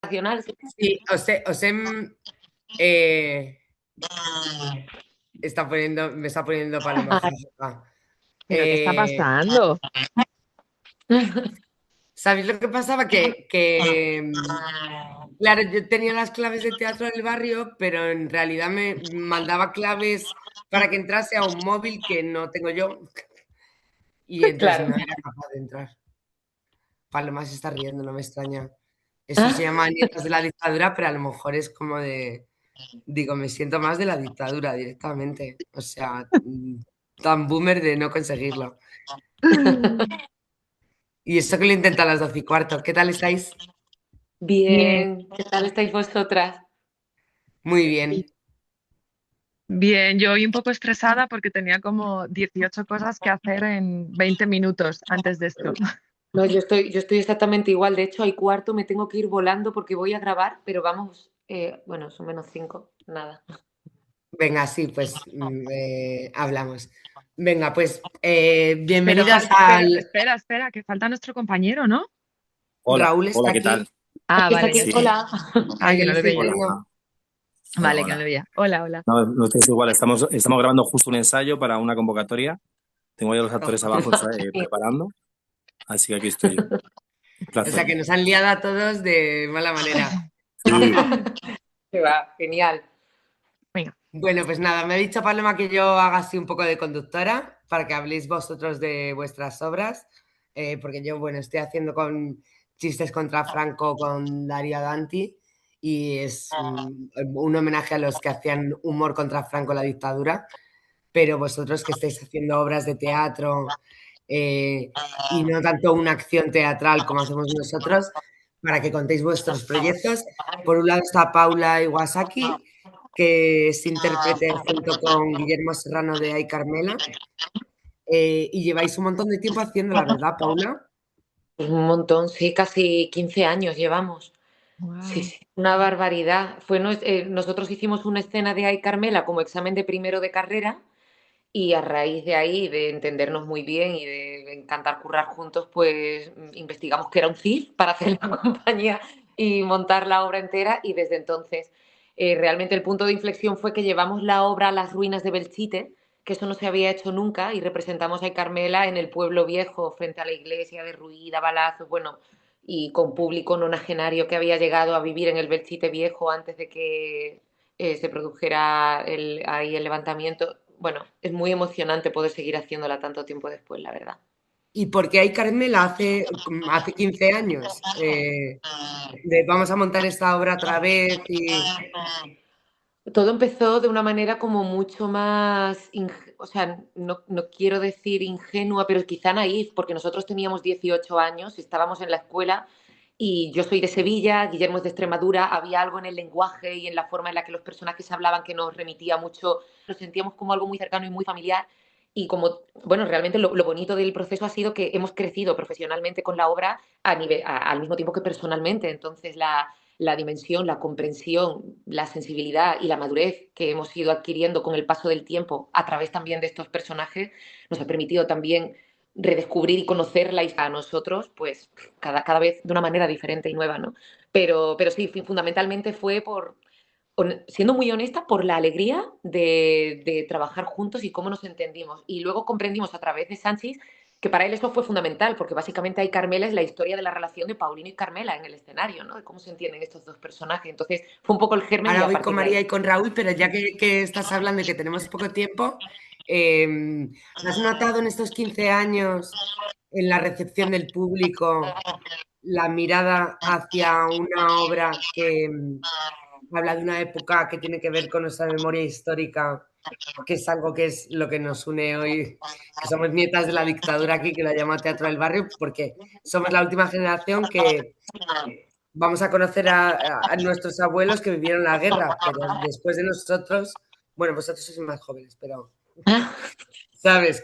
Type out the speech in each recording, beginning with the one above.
nacional. Sí, eh, me está poniendo Paloma, jajaja. ¿Pero qué está Eh, pasando? ¿Sabéis lo que pasaba? Claro, yo tenía las claves de teatro del barrio, pero en realidad me mandaba claves para que entrase a un móvil que no tengo yo y entonces Claro. no era capaz de entrar. Paloma se está riendo, no me extraña. Eso se llama nietas de la dictadura, pero a lo mejor es como de, digo, me siento más de la dictadura directamente. O sea, tan boomer de no conseguirlo. Y eso que lo intenta a las 12:15. ¿Qué tal estáis? Bien, Bien, ¿qué tal estáis vosotras? Muy bien. bien. Yo hoy un poco estresada porque tenía como 18 cosas que hacer en 20 minutos antes de esto. No, yo estoy exactamente igual. De hecho, hay cuarto, me tengo que ir volando porque voy a grabar, pero vamos, bueno, son -5, nada. Venga, sí, pues hablamos. Venga, pues Pero bienvenidas falta, al... espera, que falta nuestro compañero, ¿no? Hola, Raúl hola, está ¿qué tal? aquí. Ah, Está vale, aquí, ya Sí, sé. hola. Ah, que Él no lo es el veía. hola, dueño. hola, Vale, que no lo hola. veía. Hola, hola. No, nosotros igual, estamos grabando justo un ensayo para una convocatoria. Tengo ya los actores abajo Sí. preparando, así que aquí estoy yo. Un O sea placer. que nos han liado a todos de mala manera. Sí, Que va, genial. Venga. Bueno, pues nada, me ha dicho Paloma que yo haga así un poco de conductora para que habléis vosotros de vuestras obras, porque yo, bueno, estoy haciendo con chistes contra Franco con Darío Danti y es un homenaje a los que hacían humor contra Franco en la dictadura, pero vosotros que estáis haciendo obras de teatro eh, y no tanto una acción teatral como hacemos nosotros, para que contéis vuestros proyectos. Por un lado está Paula Iwasaki, que es intérprete junto con Guillermo Serrano de Ay Carmela, y lleváis un montón de tiempo haciendo, la verdad, Paula. Pues un montón, sí, casi 15 años llevamos. Sí, Wow. sí, una barbaridad. Nosotros hicimos una escena de Ay Carmela como examen de primero de carrera y a raíz de ahí, de entendernos muy bien y de encantar currar juntos, pues investigamos que era un CIF para hacer la compañía y montar la obra entera y desde entonces realmente el punto de inflexión fue que llevamos la obra a las ruinas de Belchite, que eso no se había hecho nunca y representamos a Carmela en el pueblo viejo frente a la iglesia derruida, balazos, bueno, y con público nonagenario que había llegado a vivir en el Belchite viejo antes de que se produjera ahí el levantamiento. Bueno, es muy emocionante poder seguir haciéndola tanto tiempo después, la verdad. ¿Y por qué Ay Carmela hace 15 años? Vamos a montar esta obra otra vez y... Todo empezó de una manera como mucho más, o sea, no quiero decir ingenua, pero quizá naif, porque nosotros teníamos 18 años, estábamos en la escuela y yo soy de Sevilla, Guillermo es de Extremadura, había algo en el lenguaje y en la forma en la que los personajes hablaban que nos remitía mucho, lo sentíamos como algo muy cercano y muy familiar. Y como, bueno, realmente lo bonito del proceso ha sido que hemos crecido profesionalmente con la obra al mismo tiempo que personalmente. Entonces, la dimensión, la comprensión, la sensibilidad y la madurez que hemos ido adquiriendo con el paso del tiempo a través también de estos personajes nos ha permitido también redescubrir y conocerla a nosotros, pues cada vez de una manera diferente y nueva, ¿no? Pero sí, fundamentalmente fue siendo muy honesta, por la alegría de trabajar juntos y cómo nos entendimos. Y luego comprendimos a través de Sánchez que para él eso fue fundamental, porque básicamente hay Carmela es la historia de la relación de Paulino y Carmela en el escenario, ¿no? De cómo se entienden estos dos personajes. Entonces fue un poco el germen y Ahora a voy con partir de María ahí. y con Raúl, pero ya que estás hablando y que tenemos poco tiempo, ¿has notado en estos 15 años en la recepción del público la mirada hacia una obra que habla de una época que tiene que ver con nuestra memoria histórica, que es algo que es lo que nos une hoy, que somos nietas de la dictadura aquí, que la llama Teatro del Barrio, porque somos la última generación que vamos a conocer a nuestros abuelos que vivieron la guerra, pero después de nosotros, bueno, vosotros sois más jóvenes, pero sabes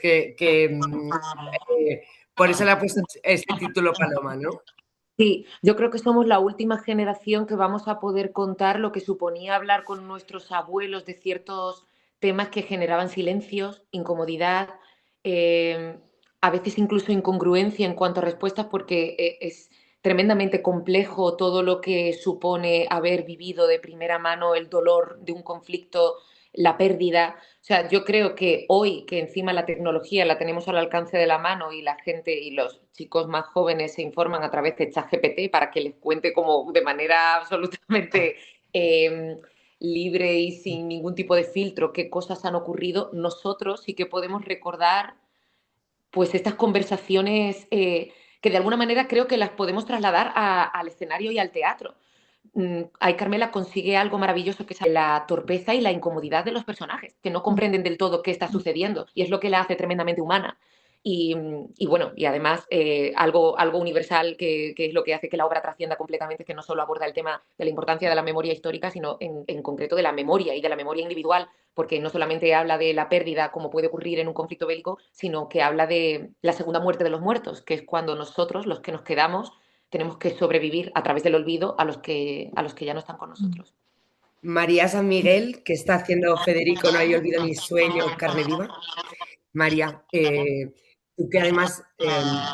por eso le ha puesto este título Paloma, ¿no? Sí, yo creo que somos la última generación que vamos a poder contar lo que suponía hablar con nuestros abuelos de ciertos temas que generaban silencios, incomodidad, a veces incluso incongruencia en cuanto a respuestas, porque tremendamente complejo todo lo que supone haber vivido de primera mano el dolor de un conflicto, la pérdida. O sea, yo creo que hoy, que encima la tecnología la tenemos al alcance de la mano y la gente y los chicos más jóvenes se informan a través de ChatGPT para que les cuente como de manera absolutamente libre y sin ningún tipo de filtro qué cosas han ocurrido, nosotros sí que podemos recordar pues estas conversaciones que de alguna manera creo que las podemos trasladar al escenario y al teatro. Ahí Carmela consigue algo maravilloso, que es la torpeza y la incomodidad de los personajes, que no comprenden del todo qué está sucediendo, y es lo que la hace tremendamente humana. Y bueno, y además algo universal que es lo que hace que la obra trascienda completamente, que no solo aborda el tema de la importancia de la memoria histórica, sino en concreto de la memoria y de la memoria individual, porque no solamente habla de la pérdida como puede ocurrir en un conflicto bélico, sino que habla de la segunda muerte de los muertos, que es cuando nosotros, los que nos quedamos, tenemos que sobrevivir a través del olvido a los que ya no están con nosotros. María San Miguel, que está haciendo Federico, no hay olvido ni sueño, carne viva. María, tú que además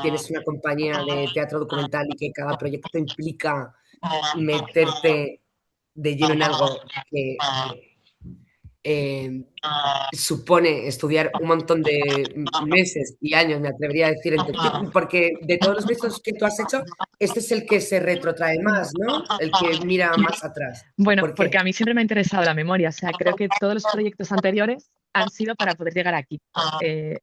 tienes una compañía de teatro documental y que cada proyecto implica meterte de lleno en algo que supone estudiar un montón de meses y años, me atrevería a decir, porque de todos los proyectos que tú has hecho, este es el que se retrotrae más, ¿no? El que mira más atrás. Bueno, ¿Por qué? porque a mí siempre me ha interesado la memoria, o sea, creo que todos los proyectos anteriores han sido para poder llegar aquí.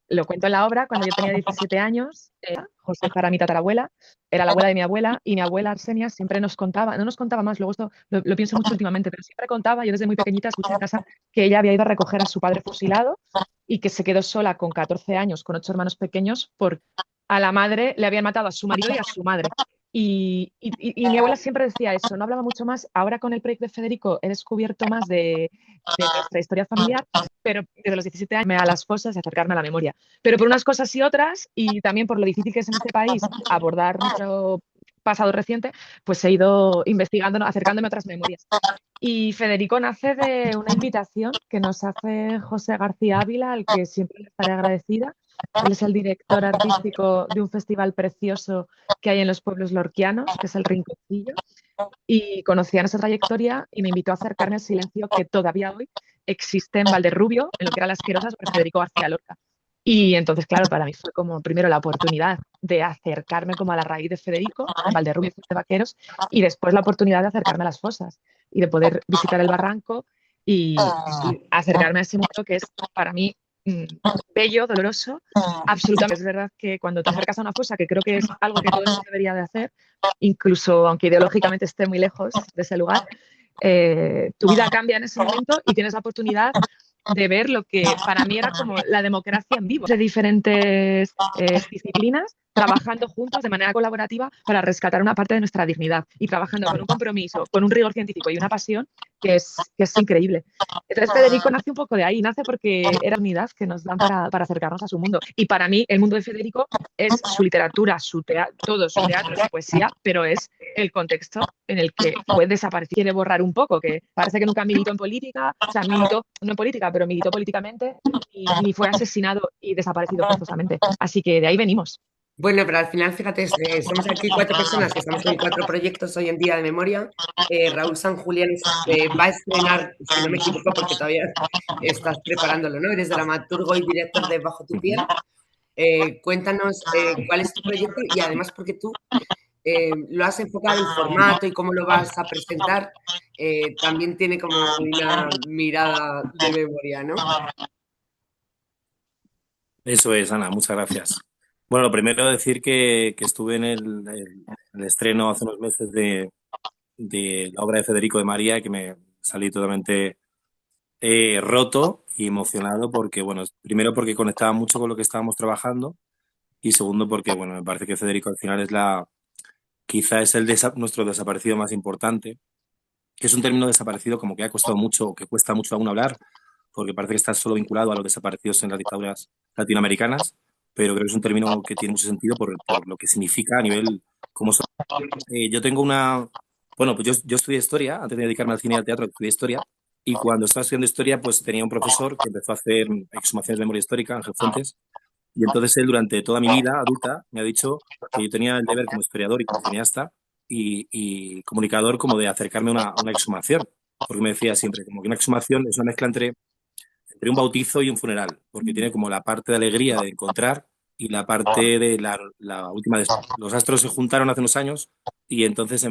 Lo cuento en la obra, cuando yo tenía 17 años, Josefa era mi tatarabuela, era la abuela de mi abuela, y mi abuela Arsenia siempre nos contaba, no nos contaba más, luego esto lo pienso mucho últimamente, pero siempre contaba, yo desde muy pequeñita escuché en casa que ella había ido a recoger a su padre fusilado y que se quedó sola con 14 años, con 8 hermanos pequeños, porque a la madre le habían matado a su marido y a su madre. Y mi abuela siempre decía eso, no hablaba mucho más. Ahora con el proyecto de Federico he descubierto más de nuestra historia familiar, pero desde los 17 años me a las fosas y acercarme a la memoria. Pero por unas cosas y otras, y también por lo difícil que es en este país abordar nuestro pasado reciente, pues he ido investigando, acercándome a otras memorias. Y Federico nace de una invitación que nos hace José García Ávila, al que siempre le estaré agradecida. Él es el director artístico de un festival precioso que hay en los pueblos lorquianos, que es el Rinconcillo, y conocía nuestra trayectoria y me invitó a acercarme al silencio que todavía hoy existe en Valderrubio, en lo que era Las Querosas, por Federico García Lorca. Y entonces, claro, para mí fue como primero la oportunidad de acercarme como a la raíz de Federico, en Valderrubio de Vaqueros, y después la oportunidad de acercarme a las fosas y de poder visitar el barranco y acercarme a ese mundo que es para mí bello, doloroso, absolutamente. Es verdad que cuando te acercas a una fosa, que creo que es algo que todo el mundo debería de hacer, incluso aunque ideológicamente esté muy lejos de ese lugar, tu vida cambia en ese momento y tienes la oportunidad de ver lo que para mí era como la democracia en vivo, de diferentes disciplinas, trabajando juntos de manera colaborativa para rescatar una parte de nuestra dignidad y trabajando con un compromiso, con un rigor científico y una pasión que es increíble. Entonces Federico nace un poco de ahí, nace porque era unidad que nos dan para acercarnos a su mundo. Y para mí el mundo de Federico es su literatura, todo su teatro, su poesía, pero es el contexto en el que fue desaparecido. Quiere borrar un poco, que parece que nunca militó en política, o sea, militó, no en política, pero militó políticamente y fue asesinado y desaparecido forzosamente. Así que de ahí venimos. Bueno, pero al final, fíjate, somos aquí 4 personas que estamos con 4 proyectos hoy en día de memoria. Raúl San Julián va a estrenar, si no me equivoco, porque todavía estás preparándolo, ¿no? Eres dramaturgo y director de Bajo tu piel. Cuéntanos cuál es tu proyecto y además porque tú lo has enfocado, el formato y cómo lo vas a presentar, también tiene como una mirada de memoria, ¿no? Eso es, Ana, muchas gracias. Bueno, lo primero decir que estuve en el estreno hace unos meses de la obra de Federico de María y que me salí totalmente roto y emocionado porque, bueno, primero porque conectaba mucho con lo que estábamos trabajando y segundo porque, bueno, me parece que Federico al final es quizá es nuestro desaparecido más importante, que es un término desaparecido como que ha costado mucho, que cuesta mucho aún hablar, porque parece que está solo vinculado a los desaparecidos en las dictaduras latinoamericanas, pero creo que es un término que tiene mucho sentido por lo que significa a nivel como yo tengo bueno, pues yo estudié historia, antes de dedicarme al cine y al teatro, estudié historia, y cuando estaba estudiando historia, pues tenía un profesor que empezó a hacer exhumaciones de memoria histórica, Ángel Fuentes, y entonces él durante toda mi vida adulta me ha dicho que yo tenía el deber como historiador y como cineasta y comunicador como de acercarme a una exhumación, porque me decía siempre como que una exhumación es una mezcla entre un bautizo y un funeral, porque tiene como la parte de alegría de encontrar y la parte de la última. Los astros se juntaron hace unos años y entonces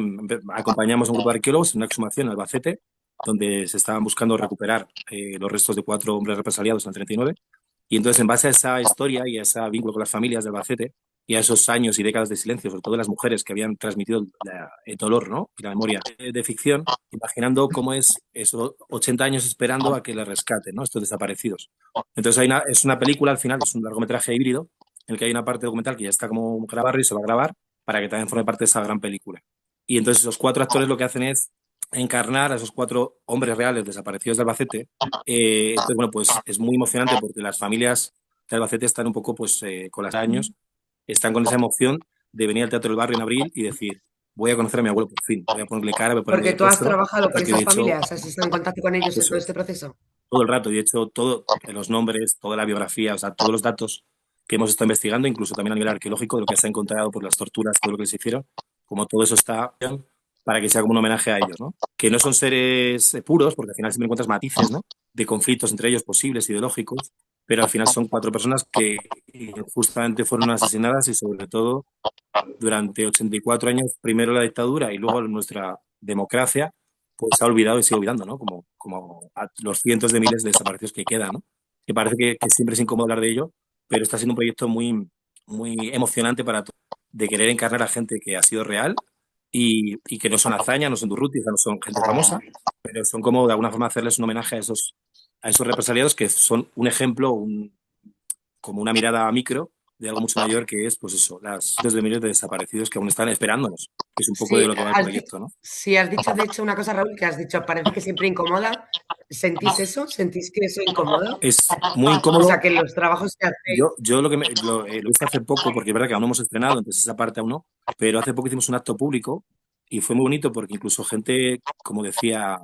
acompañamos a un grupo de arqueólogos en una exhumación en Albacete, donde se estaban buscando recuperar los restos de 4 hombres represaliados en el 39. Y entonces, en base a esa historia y a ese vínculo con las familias de Albacete y a esos años y décadas de silencio, sobre todo de las mujeres que habían transmitido el dolor, ¿no? Y la memoria de ficción, imaginando cómo es esos 80 años esperando a que les rescaten, ¿no? Estos desaparecidos. Entonces, es una película, al final, es un largometraje híbrido, en el que hay una parte documental que ya está como grabar y se va a grabar para que también forme parte de esa gran película. Y entonces, esos 4 actores lo que hacen es encarnar a esos 4 hombres reales desaparecidos de Albacete. Entonces, bueno, pues es muy emocionante porque las familias de Albacete están un poco, pues, con los años, están con esa emoción de venir al Teatro del Barrio en abril y decir, voy a conocer a mi abuelo por fin, voy a ponerle cara, voy a Porque ponerle tú has rostro, trabajado con porque de esas hecho, familias, has estado en contacto con ellos en eso todo es, este proceso. todo el rato, y de hecho, los nombres, toda la biografía, o sea, todos los datos que hemos estado investigando, incluso también a nivel arqueológico, de lo que se ha encontrado por las torturas, todo lo que les hicieron, como todo eso está para que sea como un homenaje a ellos, ¿no? Que no son seres puros, porque al final siempre encuentras matices, ¿no? De conflictos entre ellos posibles, ideológicos, pero al final son 4 personas que justamente fueron asesinadas y sobre todo durante 84 años, primero la dictadura y luego nuestra democracia, pues se ha olvidado y sigue olvidando, ¿no? Como a los cientos de miles de desaparecidos que quedan, ¿no? Que parece que siempre es incómodo hablar de ello, pero está siendo un proyecto muy emocionante para todos, de querer encarnar a gente que ha sido real y que no son hazaña, no son durrutis, no son gente famosa, pero son como de alguna forma hacerles un homenaje a esos represaliados que son un ejemplo, como una mirada micro de algo mucho mayor que es, pues eso, las cientos de miles de desaparecidos que aún están esperándonos, que es un poco de Sí, lo que va el proyecto, ¿no? sí, has dicho de hecho una cosa, Raúl, que has dicho, parece que siempre incomoda. ¿Sentís eso? ¿Sentís que eso incomoda? Es muy O sea, incómodo. que los trabajos que hacéis. Yo lo hice hace poco, porque es verdad que aún no hemos estrenado, entonces esa parte aún no, pero hace poco hicimos un acto público y fue muy bonito porque incluso gente, como decía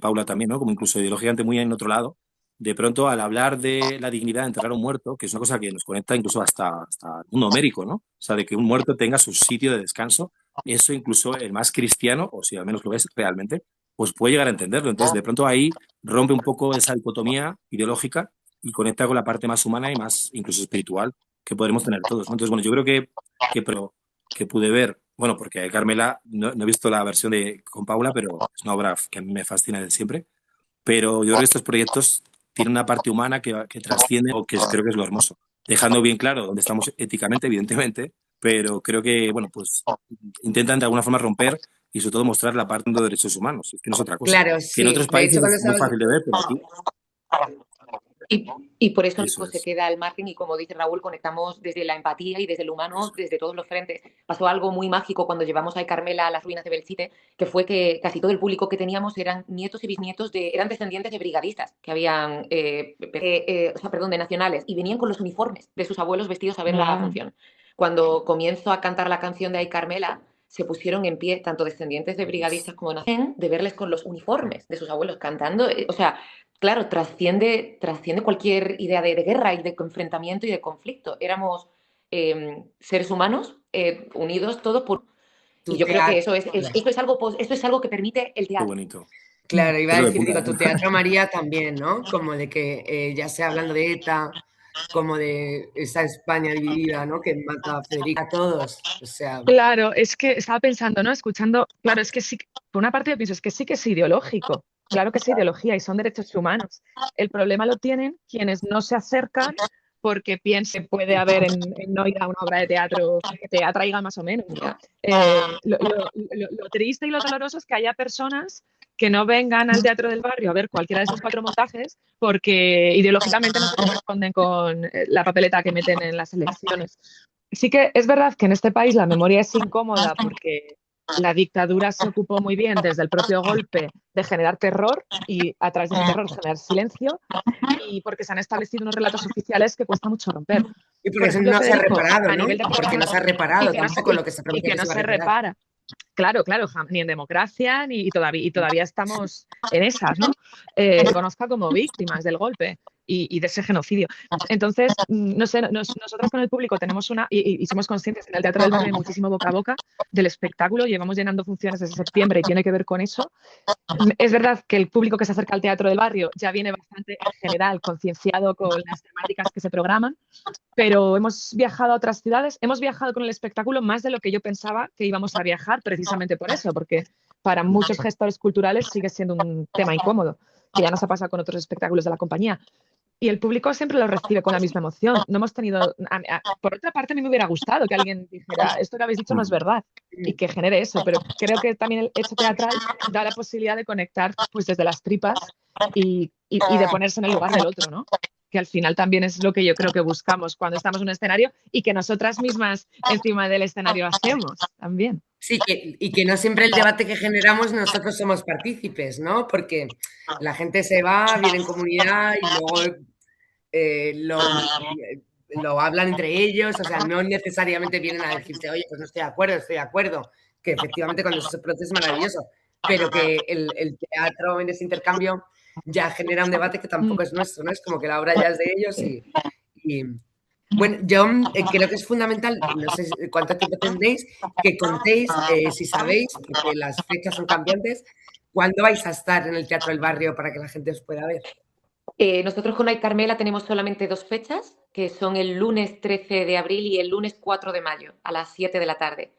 Paula también, ¿no? Como incluso ideológicamente muy en otro lado, de pronto al hablar de la dignidad de enterrar a un muerto, que es una cosa que nos conecta incluso hasta el mundo homérico, ¿no? O sea, de que un muerto tenga su sitio de descanso, eso incluso el más cristiano, o si al menos lo es realmente, pues puede llegar a entenderlo. Entonces, de pronto ahí rompe un poco esa dicotomía ideológica y conecta con la parte más humana y más incluso espiritual que podremos tener todos, ¿no? Entonces, bueno, yo creo que pude ver, bueno, porque Carmela, no he visto la versión con Paula, pero es una obra que a mí me fascina de siempre, pero yo creo que estos proyectos tienen una parte humana que trasciende o que creo que es lo hermoso, dejando bien claro dónde estamos éticamente, evidentemente, pero creo que, bueno, pues intentan de alguna forma romper y sobre todo mostrar la parte de los derechos humanos, es que no es otra cosa, Claro, que en sí. otros De hecho, países cuando es muy estaba. fácil de ver, pero aquí Y por eso eso México se es. queda al margen y como dice Raúl, conectamos desde la empatía y desde el humano, desde todos los frentes. Pasó algo muy mágico cuando llevamos a Carmela a las ruinas de Belchite, que fue que casi todo el público que teníamos eran nietos y bisnietos eran descendientes de brigadistas que habían, de nacionales, y venían con los uniformes de sus abuelos vestidos a ver la función. Cuando comienzo a cantar la canción de Ay Carmela, se pusieron en pie tanto descendientes de brigadistas como nacionales de verles con los uniformes de sus abuelos cantando. O sea, claro, trasciende cualquier idea de guerra y de enfrentamiento y de conflicto. Éramos seres humanos unidos todos por. Tu Y yo creo que teatro. eso es algo que permite el Qué teatro. bonito. Claro, iba a Pelo de decir, punta, digo, ¿eh? tu teatro María también, ¿no? Como de que ya sea hablando de ETA, como de esa España dividida, ¿no? Que mata a Federica a todos. O sea, Claro, es que estaba pensando, ¿no? Escuchando, claro, es que sí, por una parte yo pienso, es que sí que es ideológico, claro que es ideología y son derechos humanos. El problema lo tienen quienes no se acercan porque piensen que puede haber en no ir a una obra de teatro que te atraiga más o menos. Lo triste y lo doloroso es que haya personas que no vengan al Teatro del Barrio a ver cualquiera de esos 4 montajes porque ideológicamente no se corresponden con la papeleta que meten en las elecciones. Sí que es verdad que en este país la memoria es incómoda porque la dictadura se ocupó muy bien desde el propio golpe de generar terror y a través de ese terror generar silencio y porque se han establecido unos relatos oficiales que cuesta mucho romper. y Por porque eso ejemplo, no se ha Federico, reparado, a ¿no? nivel de Porque no se ha y reparado que no se, tampoco lo que se y prometía que que no se iba a se reparar. repara. Claro, ni en democracia y todavía estamos en esas, ¿no? Conozca como víctimas del golpe. y de ese genocidio. Entonces, no sé, nosotros con el público tenemos y somos conscientes que en el Teatro del Barrio hay muchísimo boca a boca del espectáculo, llevamos llenando funciones desde septiembre y tiene que ver con eso. Es verdad que el público que se acerca al Teatro del Barrio ya viene bastante, en general, concienciado con las temáticas que se programan, pero hemos viajado a otras ciudades, hemos viajado con el espectáculo más de lo que yo pensaba que íbamos a viajar, precisamente por eso, porque para muchos gestores culturales sigue siendo un tema incómodo, que ya nos ha pasado con otros espectáculos de la compañía. Y el público siempre lo recibe con la misma emoción. No hemos tenido... por otra parte, a mí me hubiera gustado que alguien dijera, esto que habéis dicho no es verdad, y que genere eso, pero creo que también el hecho teatral da la posibilidad de conectar pues desde las tripas y de ponerse en el lugar del otro, ¿no? Que al final también es lo que yo creo que buscamos cuando estamos en un escenario y que nosotras mismas encima del escenario hacemos también. Sí, y que no siempre el debate que generamos nosotros somos partícipes, ¿no? Porque la gente se va, viene en comunidad y luego lo hablan entre ellos, o sea, no necesariamente vienen a decirte, oye, pues no estoy de acuerdo, que efectivamente cuando se produce es maravilloso, pero que el teatro en ese intercambio ya genera un debate que tampoco es nuestro, ¿no? Es como que la obra ya es de ellos y bueno, yo creo que es fundamental, no sé cuánto tiempo tendréis, que contéis, si sabéis, porque las fechas son cambiantes, ¿cuándo vais a estar en el Teatro del Barrio para que la gente os pueda ver? Nosotros con Ay Carmela tenemos solamente 2 fechas, que son el lunes 13 de abril y el lunes 4 de mayo, a las 7 de la tarde.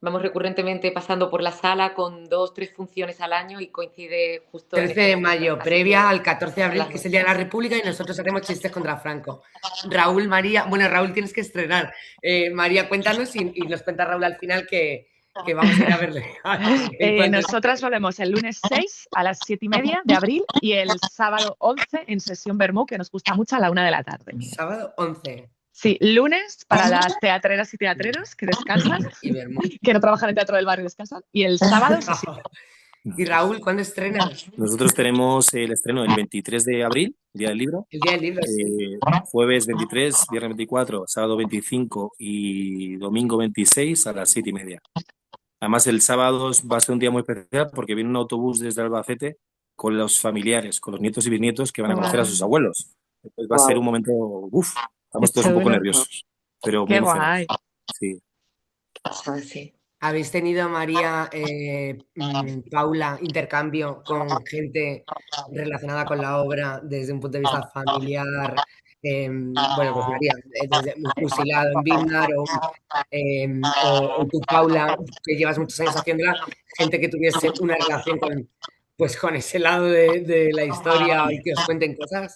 Vamos recurrentemente pasando por la sala con 2, 3 funciones al año y coincide justo en 13 de mayo, previa al 14 de abril, que es el Día de la República, y nosotros haremos chistes contra Franco. Raúl, María, bueno, Raúl tienes que estrenar. María, cuéntanos y nos cuenta Raúl al final que vamos a ir a verle. Nosotras volvemos el lunes 6 a las 7:30 de abril y el sábado 11 en sesión Bermú, que nos gusta mucho a la 1 de la tarde. Sábado 11. Sí, lunes para las teatreras y teatreros que descansan, que no trabajan en Teatro del Barrio y descansan, y el sábado sesión. Y Raúl, ¿cuándo estrenas? Nosotros tenemos el estreno el 23 de abril, Día del Libro. El Día del Libro, sí. Jueves 23, viernes 24, sábado 25 y domingo 26 a las 7:30. Además, el sábado va a ser un día muy especial porque viene un autobús desde Albacete con los familiares, con los nietos y bisnietos que van a conocer a sus abuelos. Entonces va a ser un momento, estamos todos un poco nerviosos, pero muy emocionados. Sí. Sí. ¿Habéis tenido, María, Paula, intercambio con gente relacionada con la obra desde un punto de vista familiar? Bueno, pues María, desde fusilado en Biznar o tú, Paula, que llevas muchos años haciéndola, gente que tuviese una relación con ese lado de la historia y que os cuenten cosas.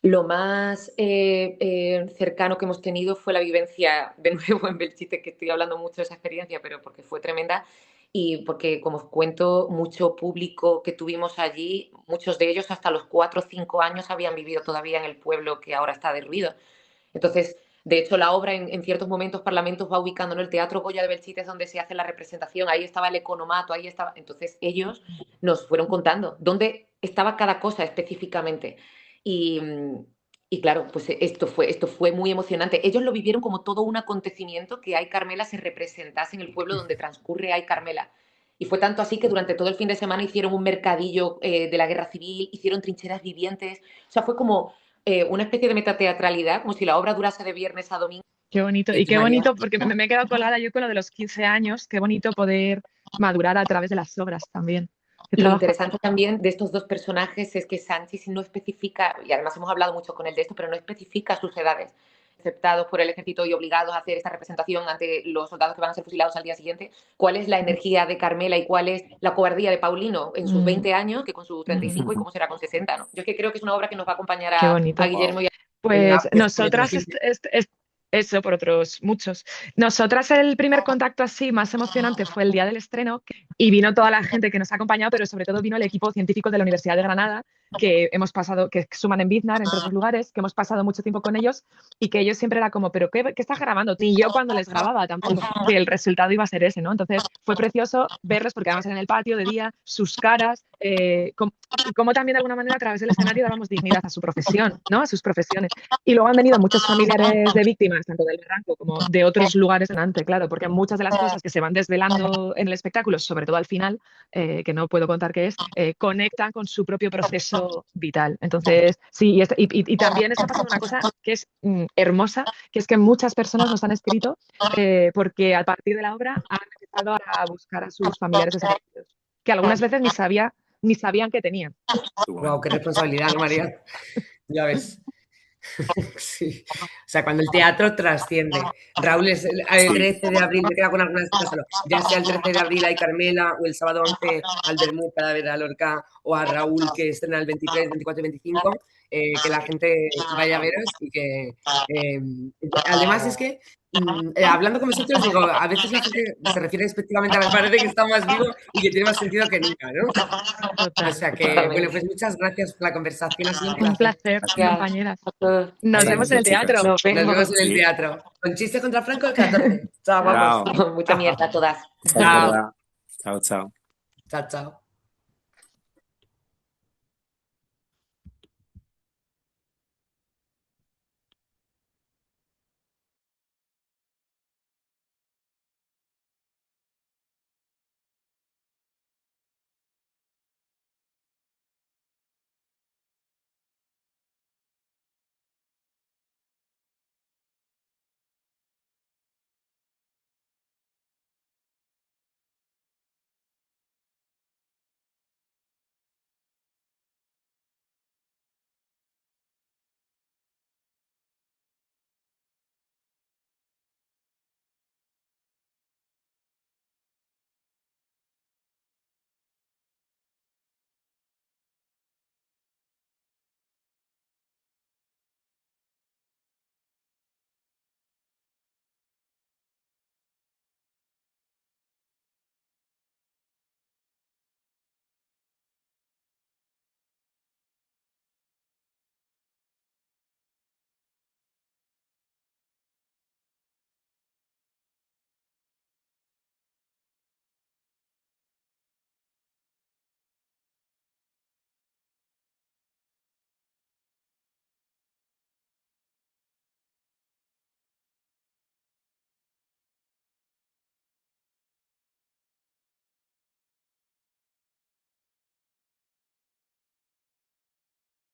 Lo más cercano que hemos tenido fue la vivencia de nuevo en Belchite, que estoy hablando mucho de esa experiencia, pero porque fue tremenda y porque, como os cuento, mucho público que tuvimos allí, muchos de ellos hasta los 4 o 5 años habían vivido todavía en el pueblo que ahora está derruido. Entonces, de hecho, la obra en ciertos momentos Parlamentos va ubicando, ¿no? El Teatro Goya de Belchite es donde se hace la representación, ahí estaba el economato, ahí estaba... Entonces ellos nos fueron contando dónde estaba cada cosa específicamente. Y claro, pues esto fue muy emocionante. Ellos lo vivieron como todo un acontecimiento que Ay Carmela se representase en el pueblo donde transcurre Ay Carmela. Y fue tanto así que durante todo el fin de semana hicieron un mercadillo de la guerra civil, hicieron trincheras vivientes. O sea, fue como una especie de metateatralidad, como si la obra durase de viernes a domingo. Qué bonito, y qué bonito, porque me he quedado colgada yo con lo de los 15 años, qué bonito poder madurar a través de las obras también. Lo interesante también de estos 2 personajes es que Sanchis no especifica, y además hemos hablado mucho con él de esto, pero no especifica sus edades. Aceptados por el ejército y obligados a hacer esta representación ante los soldados que van a ser fusilados al día siguiente. ¿Cuál es la energía de Carmela y cuál es la cobardía de Paulino en sus 20 años que con sus 35 y cómo será con 60? ¿No? Yo es que creo que es una obra que nos va a acompañar a Guillermo y a... Pues nosotras... Eso, por otros muchos. Nosotras el primer contacto así más emocionante fue el día del estreno y vino toda la gente que nos ha acompañado, pero sobre todo vino el equipo científico de la Universidad de Granada que suman en Biznar, entre otros lugares, que hemos pasado mucho tiempo con ellos y que ellos siempre era como, ¿pero qué estás grabando? Ni yo cuando les grababa tampoco, que el resultado iba a ser ese, ¿no? Entonces fue precioso verlos porque además en el patio de día, sus caras, como también de alguna manera a través del escenario dábamos dignidad a su profesión, ¿no? A sus profesiones. Y luego han venido muchos familiares de víctimas, tanto del Barranco como de otros lugares delante, claro, porque muchas de las cosas que se van desvelando en el espectáculo, sobre todo al final, que no puedo contar qué es, conectan con su propio proceso sido vital. Entonces, sí, y también está pasando una cosa que es hermosa, que es que muchas personas nos han escrito porque a partir de la obra han empezado a buscar a sus familiares desaparecidos, que algunas veces ni sabían que tenían. Wow, qué responsabilidad, ¿no, María? Ya ves. Sí. O sea, cuando el teatro trasciende. Raúl es el 13 de abril, me queda con algunas cosas solo. Ya sea el 13 de abril hay Carmela, o el sábado 11 al Bermud para ver a Lorca, o a Raúl que estrena el 23, 24 y 25. Que la gente vaya a veros y que además es que hablando con vosotros digo, a veces la gente se refiere despectivamente a la parece que está más vivo y que tiene más sentido que nunca, ¿no? Total. O sea que, bueno, pues muchas gracias por la conversación, ha sido Un placer, Gracias compañeras. a todos. Nos Muchas vemos en el gracias, chicas. teatro. Nos Nos vemos. vemos en el Sí. teatro. Con Chistes contra Franco el 14. Chao, guapos. Chao. Mucha mierda a todas. Es Chao. verdad. Chao, chao. Chao, chao.